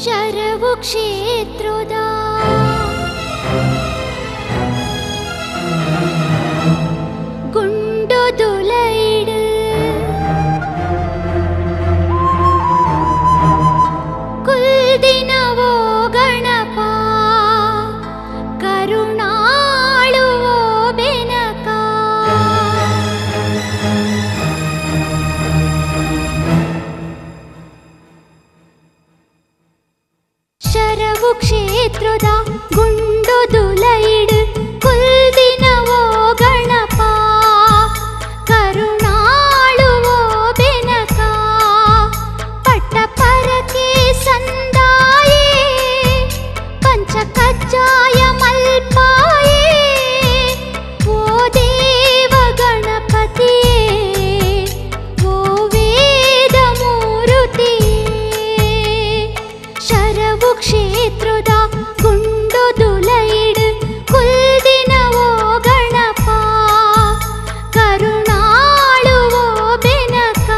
ಶರವು ಕ್ಷೇತ್ರದ ಗುಂಡೊದುಲೈಡು ಕುಲ್ದಿನವೋ ಗಣಪ ಕರುಣಾಳುವೋ ಬೆನಕ ಶರವು ಕ್ಷೇತ್ರದ ಗುಂಡೊದುಲೈಡು ಕುಲ್ದಿನವೋ ಗಣಪ ಕರುಣಾಳುವೋ ಬೆನಕ ಪಟ್ಟ ಪರಕೆ ಸಂದಾಯೇ ಪಂಚ ಕಜ್ಜಾಯ ಮಲ್ಪಾಯೇ ಓ ದೇವ ಗಣಪತಿಯೇ ಓ ವೇದ ಮೂರುತಿಯೇ ಶರವು ಕ್ಷೇತ್ರದ ಗುಂಡೊದುಲೈಡು ಕುಲ್ದಿನವೋ ಗಣಪ ಕರುಣಾಳುವೋ ಬೆನಕ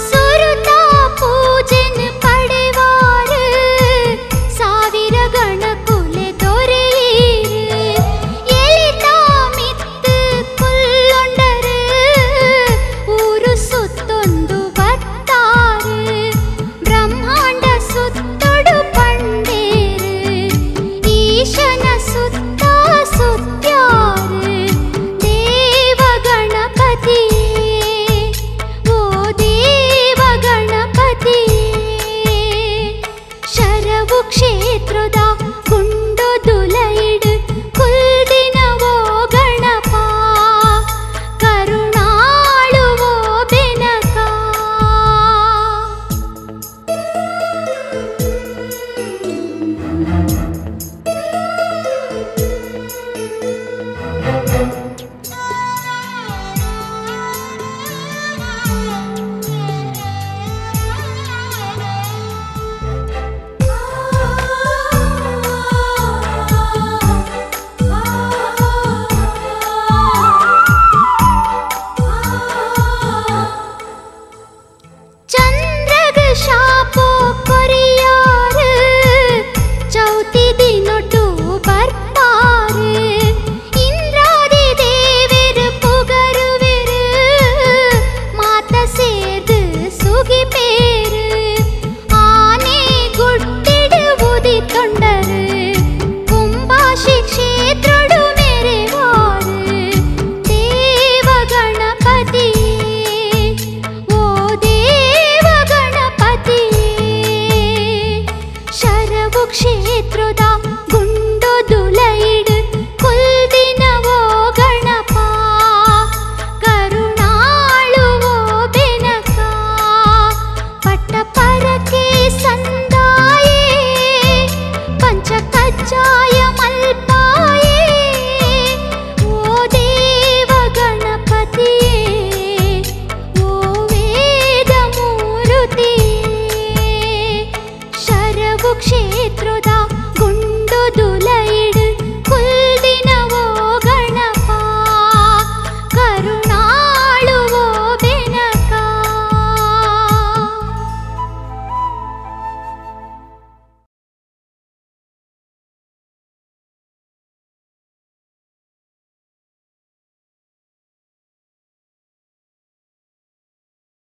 ಸುರುತಾ ಪೂಜೆನ್ ಪಡೆವಾರು ಸಾವಿರ ಗಣಕುಲೆ ದೊರೆಯೀರು ಎಳಿತಾ ಮಿತ್ತು ಕುಲ್ಲೊಂಡರು ಊರು ಸುತ್ತೊಂದು ಬತ್ತಾರು ಬ್ರಹ್ಮಾಂಡ ಸುತ್ತೊಡು ಪಂಡೇರು ಈಶನ ಸುತ್ತ ಸುತ್ಯಾರು ದೇವ ಗಣಪತಿಯೇ ಓ ದೇವ ಗಣಪತಿಯೇ ಶರವು ಕ್ಷೇತ್ರದ ಗುಂಡೊದುಲೈಡು ಕುಲ್ದಿನವೋ ಗಣಪ ಕರುಣಾಳುವೋ ಬೆನಕ